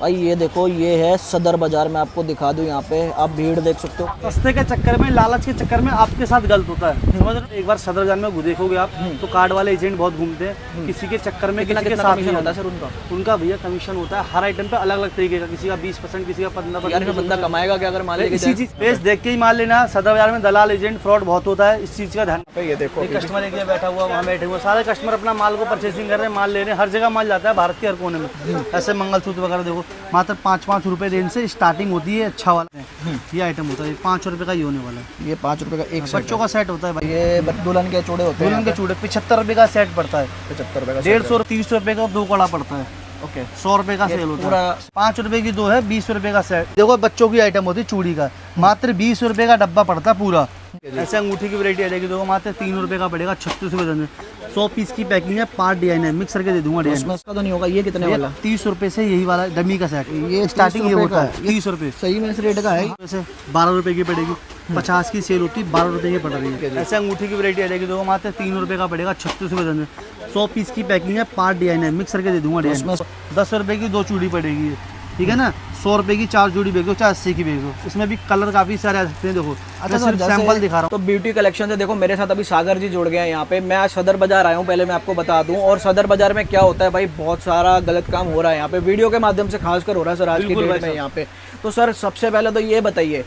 भाई ये देखो, ये है सदर बाजार में, आपको दिखा दूं। यहाँ पे आप भीड़ देख सकते हो। सस्ते के चक्कर में, लालच के चक्कर में आपके साथ गलत होता है, समझ रहे हो। एक बार सदर बाजार में देखोगे आप तो कार्ड वाले एजेंट बहुत घूमते हैं, किसी के चक्कर में किसी के साथ कमीशन होता है सर उनका भैया कमीशन होता है हर आइटम पे अलग अलग तरीके का, किसी का 20%, किसी का 15%। बंदा कमाएगा क्या अगर माल इसी चीज बेस देख के ही माल लेना। सदर बाजार में दलाल एजेंट फ्रॉड बहुत होता है, इस चीज का ध्यान। ये देखो, कस्टमर एक बैठा हुआ, वहाँ बैठे हुए सारे कस्टमर अपना माल को परचेसिंग कर रहे हैं, माल ले रहे हैं, हर जगह माल जाता है भारत के हर कोने में। ऐसे मंगलसूत्र वगैरह देखो, मात्र 5-5 रुपए रेंज से स्टार्टिंग होती है। अच्छा वाला ये आइटम होता है, 5 रुपए का ही होने वाला है। ये 5 रुपए का एक बच्चों का सेट होता है भाई। ये दुल्हन के चूड़े होते हैं, दुल्हन के चूड़े 75 रुपए का सेट पड़ता है। 75 रुपए का 150 30 रुपए का 2 कड़ा पड़ता है। ओके, 100 रुपए का सेल होता है। 5 रुपए की 2 है, 20 रुपए का सेट। देखो बच्चों की आइटम होती है चूड़ी का, मात्र 20 रुपए का डब्बा पड़ता है पूरा। ऐसे अंगूठी की वैरायटी आ जाएगी, देखो मात्र 3 रुपए का पड़ेगा, 36 रुपए में। 100 पीस की पैकिंग है, 5 डिजाइन है, मिक्स करके दे दूंगा डिजाइन। इसका तो नहीं होगा। ये कितने वाला? 30 रुपए से यही वाला डमी का सेट, ये स्टार्टिंग ये होता है 30 रुपए। सही में इस रेट का है। वैसे 12 रुपए की पड़ेगी, 50 की सेल होती है, 12 रुपए की पड़ रही है। ऐसे अंगूठी की वैरायटी आ जाएगी, देखो मात्र 3 रुपए का पड़ेगा, 36 रुपए में। 100 पीस की पैकिंग है, 5 डिजाइन है, मिक्स करके दे दूंगा डिजाइन। 10 रुपए की 2 चूड़ी पड़ेगी, ठीक है ना। 100 रुपए की 4 जोड़ी बेच दो, चाहे 80 की बेच दो। इसमें भी कलर काफी सारे आ सकते हैं। देखो मैं सिर्फ सैंपल दिखा रहा हूँ। तो ब्यूटी कलेक्शन से देखो, मेरे साथ अभी सागर जी जुड़ गए हैं यहाँ पे। मैं आज सदर बाजार आया हूँ, पहले मैं आपको बता दूं। और सदर बाजार में क्या होता है भाई, बहुत सारा गलत काम हो रहा है यहाँ पे, वीडियो के माध्यम से खासकर हो रहा है सर आज की डेट में यहाँ पे। तो सर सबसे पहले तो ये बताइए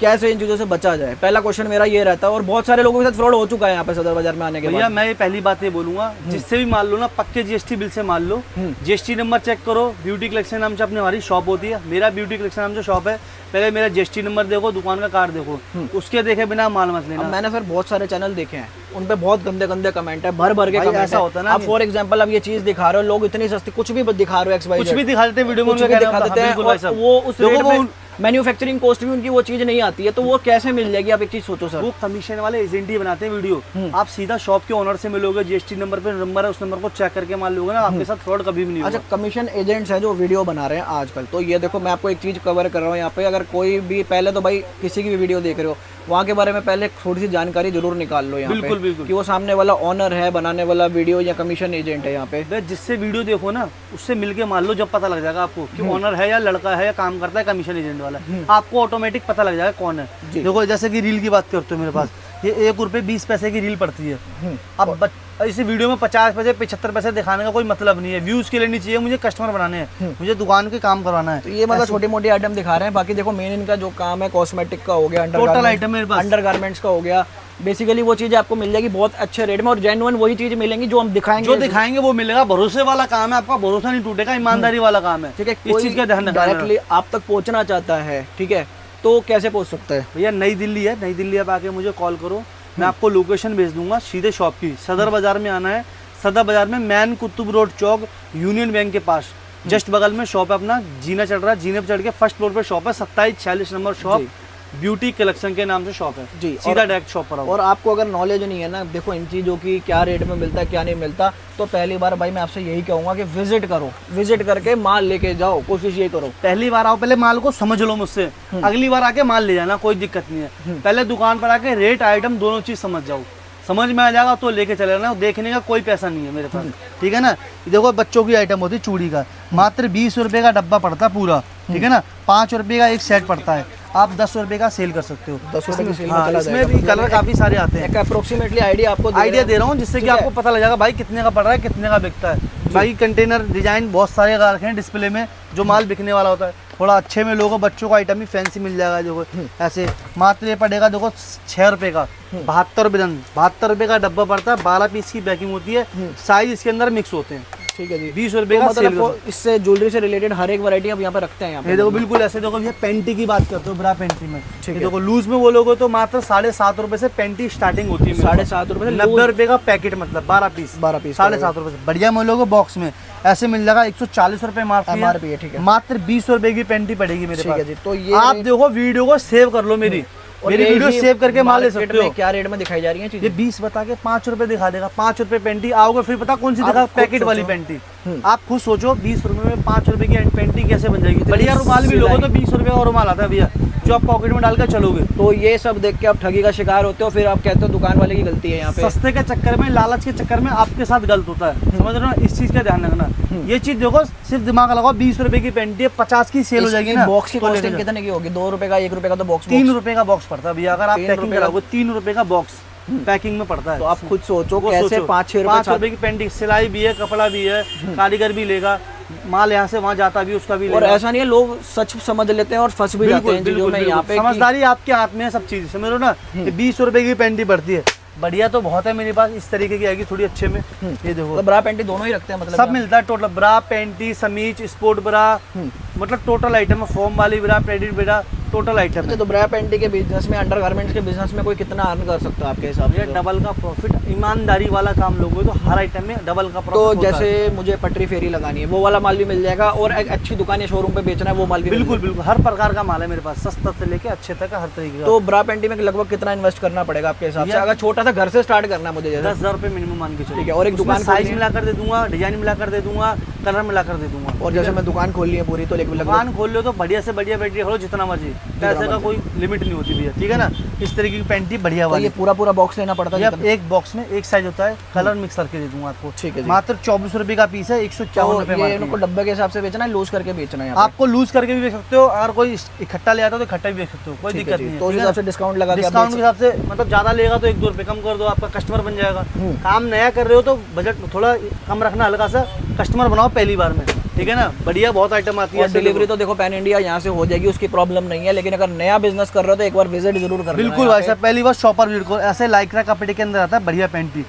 कैसे इन चीज़ों से बचा जाए, पहला क्वेश्चन मेरा ये रहता है। और बहुत सारे लोगों के साथ फ्रॉड हो चुका है यहाँ पे सदर बाजार में आने के बाद। भैया मैं ये पहली बात ये बोलूंगा, जिससे भी मान लो ना, पक्के जीएसटी बिल से मान लो, जीएसटी नंबर चेक करो। ब्यूटी कलेक्शन नाम से अपने हमारी शॉप होती है, मेरा ब्यूटी कलेक्शन नाम से शॉप है। पहले मेरा जीएसटी नंबर देखो, दुकान का कार्ड देखो, उसके देखे बिना माल मत लेना। मैंने सर बहुत सारे चैनल देखे हैं, उन पे बहुत गंदे गंदे कमेंट है, भर भर के कमेंट ऐसा होता है ना। आप फॉर एग्जांपल अब ये चीज दिखा रहे हो, लोग इतनी सस्ती कुछ भी दिखा रहे हो, XY कुछ भी दिखा देते हैं वीडियो में, दिखा देते हैं, और वो उस रेट में मैन्युफैक्चरिंग कॉस्ट भी उनकी वो चीज नहीं आती है, तो वो कैसे मिल जाएगी? आप एक चीज सोचो सर, वो कमीशन वाले एजेंट ही बनाते हैं वीडियो। आप सीधा शॉप के ओनर से मिलोगे, जीएसटी नंबर पे नंबर है, उस नंबर को चेक करके मान लोगे ना, आपके साथ फ्रॉड कभी भी नहीं होगा। अच्छा, कमीशन एजेंट्स हैं जो वीडियो बना रहे हैं आजकल। तो ये देखो, मैं आपको एक चीज कवर कर रहा हूँ यहाँ पे। अगर कोई भी पहले तो भाई किसी की भी वीडियो देख रहे हो, वहाँ के बारे में पहले थोड़ी सी जानकारी जरूर निकाल लो यहाँ पे, बिल्कुल कि वो सामने वाला ओनर है, बनाने वाला वीडियो, या कमीशन एजेंट है यहाँ पे। जिससे वीडियो देखो ना, उससे मिलके मान लो, जब पता लग जाएगा आपको कि ओनर है या लड़का है या काम करता है कमीशन एजेंट वाला, आपको ऑटोमेटिक पता लग जाएगा कौन है। देखो जैसे कि रील की बात करते हो, मेरे पास ये 1 रुपए 20 पैसे की रील पड़ती है। अब इस वीडियो में 50 पैसे 75 पैसे दिखाने का कोई मतलब नहीं है, व्यूज के लिए नहीं चाहिए मुझे, कस्टमर बनाने हैं, मुझे दुकान के काम करवाना है। तो ये मतलब छोटी मोटी आइटम दिखा रहे हैं। बाकी देखो मेन इनका जो काम है कॉस्मेटिक का हो गया, टोटल आइटम मेरे पास अंडरगारमेंट्स का हो गया, बेसिकली वो चीजें आपको मिल जाएगी बहुत अच्छे रेट में, और जेन्युइन वही चीज मिलेंगी जो हम दिखाएंगे, वो मिलेगा। भरोसे वाला काम है, आपका भरोसा नहीं टूटेगा, ईमानदारी वाला काम है, ठीक है। इस चीज का ध्यान रखना। डायरेक्टली आप तक पहुंचना चाहता है, ठीक है, तो कैसे पहुंच सकता है? भैया नई दिल्ली है, नई दिल्ली आप आके मुझे कॉल करो, मैं आपको लोकेशन भेज दूंगा सीधे शॉप की। सदर बाजार में आना है, सदर बाजार में मैन कुतुब रोड चौक यूनियन बैंक के पास जस्ट बगल में शॉप है अपना। जीना चढ़ रहा है, जीने पे चढ़ के फर्स्ट फ्लोर पे शॉप है, 2746 नंबर शॉप, ब्यूटी कलेक्शन के नाम से शॉप है जी। सीधा डायरेक्ट शॉप पर आओ। और आपको अगर नॉलेज नहीं है ना, देखो इन चीज़ों की क्या रेट में मिलता है क्या नहीं मिलता, तो पहली बार भाई मैं आपसे यही कहूँगा कि विजिट करो, विजिट करके माल लेके जाओ, कोशिश ये करो। पहली बार आओ, पहले माल को समझ लो मुझसे, अगली बार आके माल ले जाना, कोई दिक्कत नहीं है। पहले दुकान पर आके रेट आइटम दोनों चीज समझ जाओ, समझ में आ जाएगा तो लेके चले जाना, देखने का कोई पैसा नहीं है मेरे पास, ठीक है ना। देखो बच्चों की आइटम होती है चूड़ी का, मात्र 20 रुपए का डब्बा पड़ता है पूरा, ठीक है ना। 5 रुपए का एक सेट पड़ता है, आप 10 रुपए का सेल कर सकते हो। 10 रुपए की सेल में हाँ, चला इसमें भी कलर काफी सारे आते हैं। अप्रोक्सीमेटली आइडिया आपको दे रहा हूँ, जिससे कि आपको पता लग जाएगा भाई कितने का पड़ रहा है, कितने का बिकता है। भाई कंटेनर डिजाइन बहुत सारे रखे हैं डिस्प्ले में, जो माल बिकने वाला होता है। थोड़ा अच्छे में लोगों बच्चों का आइटम भी फैंसी मिल जाएगा। देखो ऐसे मात्र ये पड़ेगा, देखो 6 रुपए का 72 रुपए का डब्बा पड़ता है, 12 पीस की पैकिंग होती है, साइज इसके अंदर मिक्स होते हैं, ठीक है जी। 20 रुपए का सेल करो। इससे ज्वेलरी से रिलेटेड हर एक वैरायटी आप यहाँ पे रखते हैं। ये देखो बिल्कुल ऐसे, देखो ये पेंटी की बात करते हो, ब्रा पेंटी में, ठीक है। देखो लूज में बोलोगे तो मात्र 7.5 रुपए से पेंटी स्टार्टिंग होती है, 7.5 रुपए से 90 रुपए का पैकेट, मतलब 12 पीस 7.5 रुपए से। बढ़िया मिलोगे बॉक्स में ऐसे मिल जाएगा, 140 रुपए MRP है, ठीक है। मात्र 20 रुपए की पेंटी पड़ेगी मेरे पास। तो ये आप देखो वीडियो को सेव कर लो, मेरी वीडियो सेव करके माल ले सकते हो। क्या रेट में दिखाई जा रही है चीजें? ये 20 बता के 5 रुपए दिखा देगा, 5 रुपए पेंटी। आओगे फिर पता कौन सी दिखा, पैकेट वाली पेंटी। आप खुद सोचो 20 रुपए में 5 रुपए की पेंटिंग कैसे बन जाएगी। बढ़िया रुमाल भी लोगो तो 20 रुपए का रुमाल आता है भैया, जो आप पॉकेट में डालकर चलोगे। तो ये सब देख के आप ठगी का शिकार होते हो, फिर आप कहते हो दुकान वाले की गलती है यहाँ पे। सस्ते के चक्कर में, लालच के चक्कर में आपके साथ गलत होता है, समझ रहे हो ना। इस चीज का ध्यान रखना। ये चीज देखो, सिर्फ दिमाग लगाओ, 20 रुपए की पेंटिंग 50 की सेल हो जाएगी ना। बॉक्स की कॉस्टिंग कितने की होगी? 2 रुपए का, 1 रुपए का तो बॉक्स? 3 रुपए का बॉक्स पड़ता है भैया, अगर आप पैकिंग कराओगे 3 रुपए का बॉक्स पैकिंग में पड़ता है। तो आप खुद सोचो कैसे 5-6 रुपए की पेंटिंग, सिलाई भी है, कपड़ा भी है, कारीगर भी लेगा, माल यहाँ से वहाँ जाता भी उसका भी लेगा। और ऐसा नहीं है, लोग सच समझ लेते हैं और फंस भी जाते हैं चीजों में। यहाँ पे समझदारी आपके हाथ में है, सब चीज समझ लो ना। 20 रुपए की पेंटिंग पड़ती है, बढ़िया तो बहुत है मेरे पास, इस तरीके की आएगी थोड़ी अच्छे में। ये देखो, तो ब्रा पैंटी दोनों ही रखते हैं मतलब? सब मिलता है टोटल, ब्रा पैंटी, समीज, स्पोर्ट ब्रा, मतलब टोटल आइटम है। फॉर्म वाली ब्रा, पेडिट ब्रा, टोटल आइटम है। तो ब्रा पैंटी के बिजनेस में, अंडर गारमेंट्स के बिजनेस में कोई कितना अर्न कर सकता है आपके हिसाब से? डबल का प्रॉफिट, ईमानदारी वाला काम लोगे तो हर आइटम में डबल का प्रॉफिट। तो जैसे मुझे पटरी फेरी लगानी है, वो वाला माल भी मिल जाएगा, और एक अच्छी दुकान या शोरूम पे बेचना है, वो माल भी? बिल्कुल बिल्कुल, हर प्रकार का माल है मेरे पास, सस्ता से लेके अच्छे तक हर तरीके का। तो ब्रा पैंटी में लगभग कितना इन्वेस्ट करना पड़ेगा आपके हिसाब से, अगर छोटा सा घर से स्टार्ट करना है मुझे? 10,000 रुपए मिनिमम मान के चलिए। ठीक है, और एक दुकान साइज मिला कर दे दूंगा, डिजाइन मिला कर दे दूंगा, कलर मिला कर दे दूंगा। और जैसे मैं दुकान खोलनी है पूरी, तो दुकान खोल लो तो बढ़िया से बढ़िया बैटरी खोलो जितना मर्जी, पैसे का कोई लिमिट नहीं होती भैया, ठीक है ना। इस तरीके की पेंटी बढ़िया वाली। ये पूरा बॉक्स लेना पड़ता है? एक बॉक्स में एक साइज होता है, कलर मिक्स करके दे दूंगा आपको। ठीक है, मात्र 24 रुपए का पीस है, 154 रुपए। इनको डब्बे के हिसाब से बेचना है, लूज करके बेचना है? आपको लूज करके भी बेच सकते हो, अगर कोई इकट्ठा ले आता है तो इकट्ठा भी बेच सकते हो, कोई दिक्कत नहीं है। तो उस हिसाब से डिस्काउंट लगा, डिस्काउंट के हिसाब से, मतलब ज्यादा लेगा तो 1-2 रुपए कम कर दो, आपका कस्टमर बन जाएगा। काम नया कर रहे हो तो बजट थोड़ा कम रखना, हल्का सा कस्टमर बनाओ पहली बार में, ठीक है ना। बढ़िया बहुत आइटम आती है। डिलीवरी तो देखो पैन इंडिया यहाँ से हो जाएगी, उसकी प्रॉब्लम नहीं है, लेकिन अगर नया बिजनेस कर रहे हो तो एक बार विजिट जरूर करना। बिल्कुल भाई साहब, पहली बार शॉपर विजिट करो। ऐसे लाइक्रा कपड़े के अंदर आता है बढ़िया पेंटी,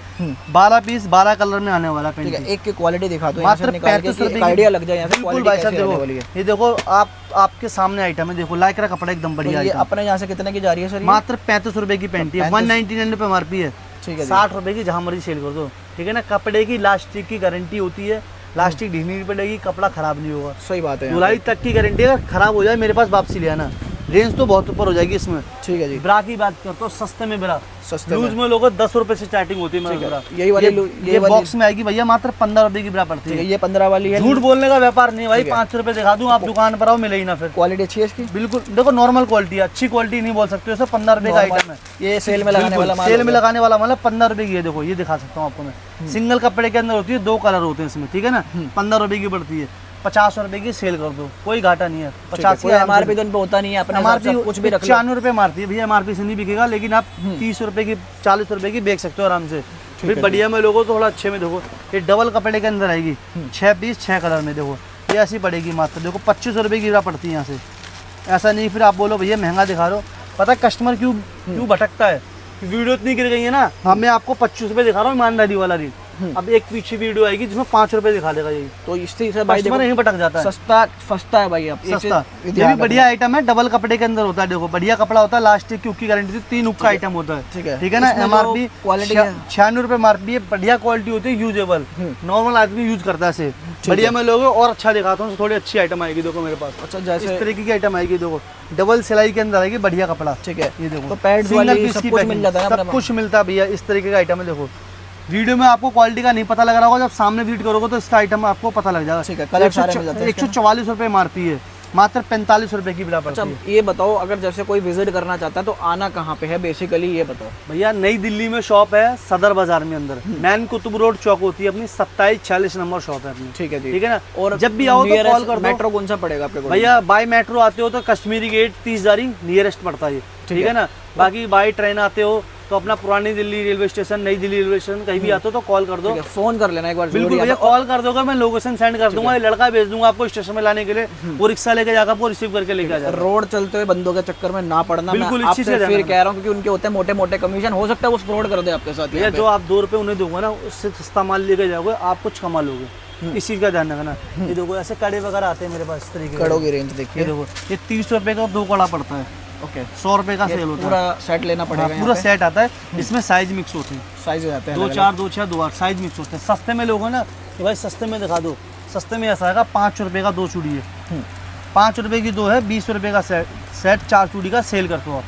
12 पीस 12 कलर में आने वाला पेंटी। एक की क्वालिटी दिखा दो, मात्र 35 रुपए, आइडिया लग जाए यहाँ से। बिल्कुल भाई साहब, देखो ये देखो, आपके सामने आइटम है, देखो लाइक्रा कपड़ा एकदम बढ़िया। ये अपने यहाँ से कितने की जा रही है सर? मात्र 35 रुपए की पेंटी है, 199 रुपए MRP है। ठीक है, 60 रुपए की जहाँ मर्जी सेल कर दो, ठीक है ना। कपड़े की लास्टिक की गारंटी होती है, लास्टिक ढीली नहीं पड़ेगी, कपड़ा खराब नहीं होगा। सही बात है। धुलाई तक की गारंटी, अगर खराब हो जाए मेरे पास वापसी ले आना। रेंज तो बहुत ऊपर हो जाएगी इसमें। ठीक है जी। ब्रा की बात करते हो, सस्ते में ब्रा, सस्ते लूज में लोगों 10 रुपए से स्टार्टिंग होती है। यही वाली ये बॉक्स में आएगी भैया, मात्र 15 रुपए की ब्रा पड़ती है। ये 15 वाली है। झूठ बोलने का व्यापार नहीं भाई, 5 रुपए दिखा दूं, आप दुकान पर आओ मिलेगी ना। फिर क्वालिटी अच्छी है इसकी? बिल्कुल, देखो नॉर्मल क्वालिटी है, अच्छी क्वालिटी नहीं बोल सकते हो, 15 रुपए का आइटम है। ये सेल में लगाने वाला माल? सेल में लगाने वाला मतलब 15 रुपए की है। देखो ये दिखा सकता हूँ आपको मैं, सिंगल कपड़े के अंदर होती है, 2 कलर होते हैं इसमें, ठीक है ना। 15 रुपए की पड़ती है, 50 रुपए की सेल कर दो, कोई घाटा नहीं है। 50 MRP तो इन पे होता नहीं है, अपने MRP कुछ भी रख लो। 95 रुपए मारती है भैया, MRP से नहीं बिकेगा, लेकिन आप 30 रुपए की, 40 रुपए की बेच सकते हो आराम से। फिर बढ़िया में लोगो तो थोड़ा अच्छे में। देखो ये डबल कपड़े के अंदर आएगी, 6 पीस 6 कलर में। देखो ये ऐसी पड़ेगी मात्र, देखो 25 रुपए की पड़ती है यहाँ से। ऐसा नहीं फिर आप बोलो भैया महंगा दिखा रहे हो। पता है कस्टमर क्यों भटकता है? वीडियो इतनी गिर गई है ना, अब मैं आपको 25 रुपए दिखा रहा हूँ ईमानदारी वाला रेट। अब एक पीछे वीडियो आएगी जिसमें 5 रुपए दिखा देगा, यही तो इससे कस्टमर यहीं भटक जाता है। सस्ता है भाई, सस्ता। ये भी बढ़िया आइटम है, डबल कपड़े के अंदर होता है। देखो बढ़िया कपड़ा होता है, लास्टिक की की गारंटी, 3 हुक का आइटम होता है, ठीक है ना। MRP क्वालिटी 96 रुपए MRP है, बढ़िया क्वालिटी होती है, यूजेबल, नॉर्मल आदमी यूज करता है। बढ़िया में लोगे और अच्छा दिखाता हूँ, थोड़ी अच्छी आइटम आएगी देखो मेरे पास। अच्छा, जैसे इस तरीके की आइटम आएगी, देखो डबल सिलाई के अंदर आएगी, बढ़िया कपड़ा, ठीक है। ये देखो तो पैड्स वाली सब कुछ मिल जाता है, सब कुछ मिलता है भैया। इस तरीके का आइटम है। देखो वीडियो में आपको क्वालिटी का नहीं पता लग रहा होगा, जब सामने विजिट करोगे तो इसका आइटम आपको पता लग जाएगा। ठीक है, कलर सारे मिल जाते हैं। 144 रुपए MRP है, मात्र 45 रुपए की बिला पड़ती है। अच्छा ये बताओ, अगर जैसे कोई विजिट करना चाहता है तो आना कहाँ पे है बेसिकली, ये बताओ भैया। नई दिल्ली में शॉप है, सदर बाजार में अंदर, मैन कुतुब रोड चौक होती है अपनी, 2746 नंबर शॉप है अपनी, ठीक है जी, ठीक है ना। और जब भी आओ तो कॉल कर दो। मेट्रो कौन सा पड़ेगा आपको भैया? बाय मेट्रो आते हो तो कश्मीरी गेट 30 नियरेस्ट पड़ता है, ठीक है ना। बाकी बाई ट्रेन आते हो तो अपना पुरानी दिल्ली रेलवे स्टेशन, नई दिल्ली रेलवे स्टेशन, कहीं भी आते हो तो कॉल कर दो, फोन कर लेना एक बार। बिल्कुल भैया, कॉल कर दोगे, मैं लोकेशन सेंड कर दूंगा, लड़का भेज दूंगा आपको स्टेशन में लाने के लिए, वो रिक्शा लेके जाकर आपको रिसीव करके लेके आ जाएगा। रोड चलते हुए बंदों के चक्कर में ना पड़ना, बिल्कुल आपसे फिर कह रहा हूँ, क्योंकि उनके होते हैं मोटे मोटे कमीशन, हो सकता है वो फ्रॉड कर दे आपके साथ। भैया जो आप 2 रुपए उन्हें दोगे ना, उससे सस्ता माल लेके जाओगे, आप कुछ कमा लोगे। इस चीज का ध्यान रखना। ये देखो ऐसे कड़े वगैरह आते हैं मेरे पास, इस तरीके कड़ों की रेंज देखिए। देखो ये 30 रुपए का 2 कड़ा पड़ता है, ओके। 100 रुपए का सेल होता है, पूरा सेट लेना पड़ेगा। पूरा सेट आता है, इसमें साइज मिक्स होते हैं, साइज हो जाते हैं 2 4 2 6 2 8 साइज मिक्स होते हैं। सस्ते में लोगों ना कि भाई सस्ते में दिखा दो, सस्ते में ऐसा आएगा 5 रुपए का 2 चूड़ी है, 5 रुपए की 2 है, 20 रुपए का सेट 4 चूड़ी का सेल करते हो आप,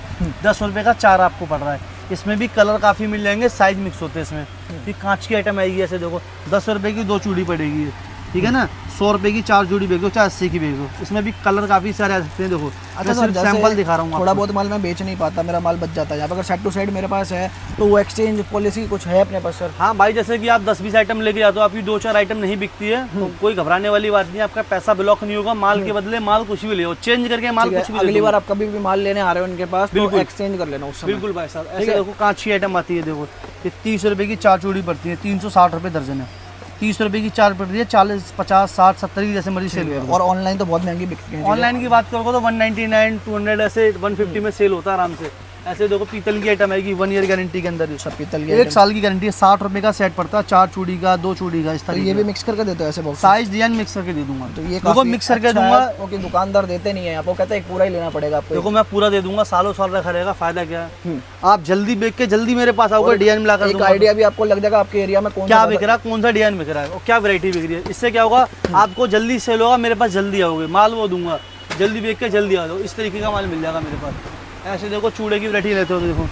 10 रुपए का 4 आपको पड़ रहा है। इसमें भी कलर काफ़ी मिल जाएंगे, साइज मिक्स होते हैं इसमें। फिर कांच की आइटम आएगी, ऐसे देखो 10 रुपए की 2 चूड़ी पड़ेगी, ठीक है ना। 100 रुपए की 4 जोड़ी बेच दो, चाहे 80 की बेच दो। इसमें भी कलर काफी सारे आ सकते हैं। देखो अच्छा सर, सिर्फ सैंपल दिखा रहा हूँ थोड़ा बहुत माल मैं बेच नहीं पाता, मेरा माल बच जाता है। यहाँ पर अगर साइड टू साइड मेरे पास है तो वो एक्सचेंज पॉलिसी कुछ है अपने पास सर? हाँ भाई, जैसे कि आप 10-20 आइटम लेके जाते हो, आपकी 2-4 आइटम नहीं बिकती है तो कोई घबराने वाली बात नहीं है, आपका पैसा ब्लॉक नहीं होगा। माल के बदले माल कुछ भी ले, चेंज करके माल कुछ भी। अगली बार आप कभी भी माल लेने आ रहे हो उनके पास तो एक्सचेंज कर लेना उस समय। बिल्कुल भाई साहब। ऐसे देखो कांच की आइटम आती है, देखो ये 30 रुपए की 4 चूड़ी पड़ती है, 360 रुपए दर्जन है। 30 रुपए की 4 पड़ रही है, 40, 50, 60, 70 की जैसे मर्जी सेल करो। और ऑनलाइन तो बहुत महंगी बिकती है। ऑनलाइन की बात करोगे तो 199, 200 ऐसे 150 में सेल होता है आराम से। ऐसे देखो पीतल की आइटम आएगी 1 ईयर गारंटी के अंदर, सब पीतल की 1 साल की गारंटी है। 60 रुपए का सेट पड़ता है, 4 चूड़ी का, 2 चूड़ी का, इस तरह। ये भी मिक्स करके देते हो ऐसे बॉक्स? साइज डिजाइन मिक्स करके दे दूंगा। तो ये देखो मिक्स करके दूंगा, क्योंकि दुकानदार देते नहीं है, आपको कहते हैं पूरा ही लेना पड़ेगा आपको। देखो मैं पूरा दे दूंगा, सालों साल रखा रहेगा, फायदा क्या है। आप जल्दी बेच के जल्दी मेरे पास आओगे, डिजाइन मिलाकर एक आइडिया भी आपको लग जाएगा आपके एरिया में क्या बिक रहा है, कौन सा डिजाइन बिक रहा है और क्या वैरायटी बिक रही है। इससे क्या होगा, आपको जल्दी सेल होगा, मेरे पास जल्दी आओगे, माल वो दूंगा, जल्दी बेच के जल्दी आ जाओ। इस तरीके का माल मिल जाएगा मेरे पास। ऐसे देखो चूड़े की वैरायटी लेते हो तो देखो।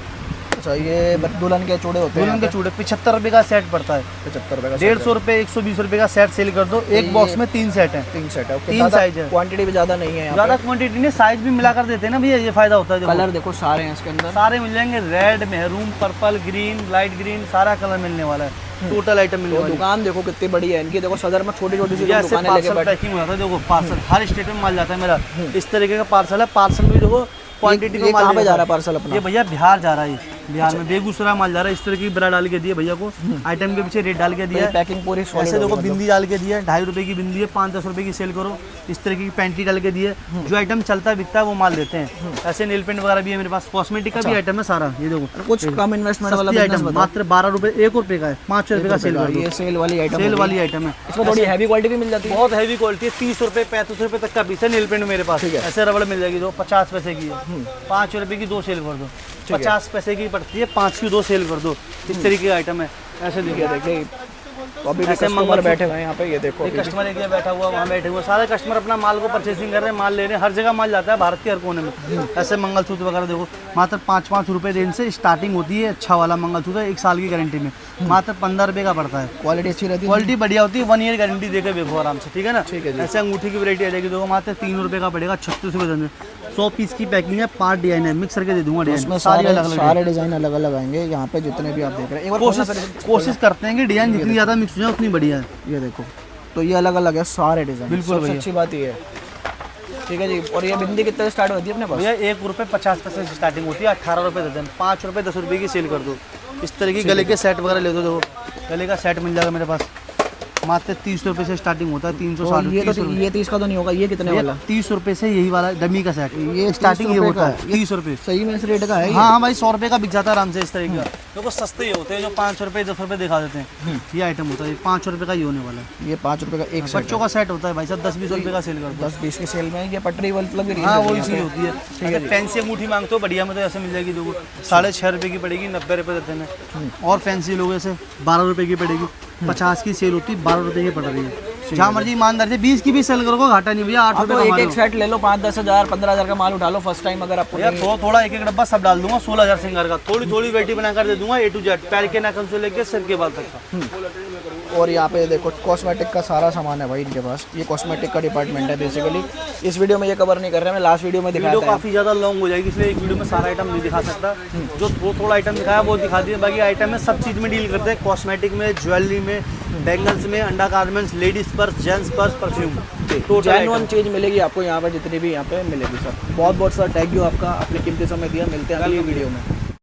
अच्छा, ये दुल्हन के चूड़े होते हैं? दुल्हन के चूड़े 75 रुपए का सेट पड़ता है। 75 रुपए का? 150 रुपए 120 रुपए का सेट सेल कर दो। एक बॉक्स में 3 सेट है। 3 सेट है, 3 साइज है। क्वांटिटी भी ज्यादा नहीं है, ज्यादा क्वांटिटी नहीं, साइज भी मिलाकर देते हैं ना भैया, ये फायदा होता है। कलर देखो सारे हैं इसके अंदर, सारे मिल जाएंगे, red, maroon, purple, green, light green, सारा कलर मिलने वाला है। टोटल आइटम मिलने वाला है। दुकान देखो कितनी बड़ी है इनकी। देखो सदर में छोटी छोटी सी दुकानें लेके पार्सल पैकिंग होता है। देखो पार्सल हर स्टेट में माल जाता है मेरा, इस तरीके का पार्सल है। पार्सल में देखो क्वांटिटी में माल पे जा रहा है पार्सल अपना? ये भैया बिहार जा रहा है, बिहार में बेगूसराय माल जा रहा है। इस तरह की ब्रा डाल के दिए भैया को, आइटम के पीछे रेट डाल के दिया है। पैकिंग पूरी ऐसे देखो बिंदी डाल के दिया है, 2.5 रुपए की बिंदी है, 5-10 रुपए की सेल करो। इस तरह की पैंटी डाल के दिए, जो आइटम चलता है बिकता है वो माल देते हैं। ऐसे नेल पेंट वगैरह भी है मेरे पास, कॉस्मेटिक का भी आइटम है सारा। ये देखो कुछ कम इन्वेस्टमेंट वाला आइटम मात्र 12 रुपए 1 रुपए का है, 5 रुपए का सेल कर दो। ये सेल वाली आइटम, सेल वाली आइटम है। इसमें थोड़ी हैवी क्वालिटी भी मिल जाती है? बहुत हैवी क्वालिटी है, 30 रुपए 35 रुपए तक का पीस है नेल पेंट मेरे पास। ऐसे रबड़ मिल जाएगी, जो 50 पैसे की है, 5 रुपए की 2 सेल कर दो। 50 पैसे की पड़ती है, 5 की 2 सेल कर दो। इस तरीके का आइटम है। ऐसे देखिए अभी ऐसे कस्टमर बैठे हुए हैं यहाँ पे, ये देखो कस्टमर एक बैठा हुआ, वहाँ बैठे हुए सारे कस्टमर अपना माल को परचेसिंग कर रहे हैं, माल ले रहे हैं। हर जगह माल जाता है भारत के हर कोने में। ऐसे मंगलसूत्र वगैरह देखो मात्र 5-5 रुपए रेंज से स्टार्टिंग होती है। अच्छा वाला मंगलसूत्र 1 साल की गारंटी में मात्र 15 रुपए का पड़ता है। क्वालिटी अच्छी रहती है, क्वालिटी बढ़िया होती है। 1 ईयर गारंटी देकर देखो आराम से, ठीक है ना। ठीक है। ऐसे अंगूठी की वैरायटी आ जाएगी, देखो मात्र 3 रुपए का पड़ेगा, 36 रुपए दर्जन। 100 पीस की पैकिंग है, 5 डिजाइन है, मिक्स करके दे दूंगा डिजाइन। सारे डिजाइन अलग अलग आएंगे यहाँ पे, जितने भी आप देख रहे हैं। कोशिश करते हैं कि डिजाइन जितनी ज्यादा मिक्स हो जाए उतनी बढ़िया है। ये देखो तो ये अलग अलग है सारे डिजाइन। बिल्कुल अच्छी बात ये है। ठीक है जी। और ये बिंदी कितने स्टार्ट होती है अपने पास? भैया 1 रुपए 50 पैसे से स्टार्टिंग होती है, 18 रुपए दर्जन, 5 रुपए 10 रुपए की सेल कर दो। इस तरह की गले के सेट वगैरह ले दो, देखो गले का सेट मिल जाएगा मेरे पास, मात्र 30 रुपए से स्टार्टिंग होता है। 360 ये 30 का तो नहीं होगा, ये कितने वाला? 30 रुपए से यही वाला डमी का सेट, ये स्टार्टिंग ये होता है 30 रुपए। सही में इस रेट का है? हाँ भाई, 100 रुपए का बिक जाता है आराम से। इस तरीके का देखो सस्ते ही होते हैं, जो 5 रुपए 10 रुपए दिखा देते हैं। ये आइटम होता है 5 रुपए का ही होने वाला है। ये 5 रुपए का एक बच्चों का सेट होता है भाई साहब, 10-20 रुपए का सेल करते हैं। 10-20 की सेल में ये पटरी मतलब हाँ वही चीज़ होती है। फैंसी अंगूठी मांगते हो बढ़िया में तो ऐसे मिल जाएगी, देखो 6.5 रुपए की पड़ेगी, 90 रुपए देते हैं। और फैंसी लोग ऐसे 12 रुपए की पड़ेगी, 50 की सेल होती है, 12 रुपए की पड़ रही है। जहाँ मर्जी ईमानदार से 20 की भी सेल करोगे घाटा नहीं भैया। 8 रुपए एक सेट ले लो, 5-10 हज़ार 15 हज़ार का माल उठा लो फर्स्ट टाइम। अगर आपको यार थोड़ा एक डब्बा सब डाल दूंगा, 16,000 सिंगार का, थोड़ी वैरायटी बनाकर दे दूंगा, A to Z, पैर के नाखून से लेके सिर के बाल तक का। और यहाँ पे देखो कॉस्मेटिक का सारा सामान है भाई इनके पास। ये कॉस्मेटिक का डिपार्टमेंट है बेसिकली। इस वीडियो में ये कवर नहीं कर रहे हैं, मैं लास्ट वीडियो में दिखाया था। वीडियो काफी ज्यादा लॉन्ग हो जाएगी, इसलिए एक वीडियो में सारा आइटम नहीं दिखा सकता। जो थोड़ा आइटम दिखाया वो दिखा दिया, बाकी आइटम में सब चीज में डील करते हैं। कॉस्मेटिक में, ज्वेलरी में, बैंगल्स में, अंडा garments, ladies purse, gents purse, perfume, genuine चीज मिलेगी आपको यहाँ पे, जितनी भी यहाँ पे मिलेगी सर। बहुत बहुत सर थैंक यू आपका, अपने कीमती समय दिया। मिलते हैं अगली वीडियो में।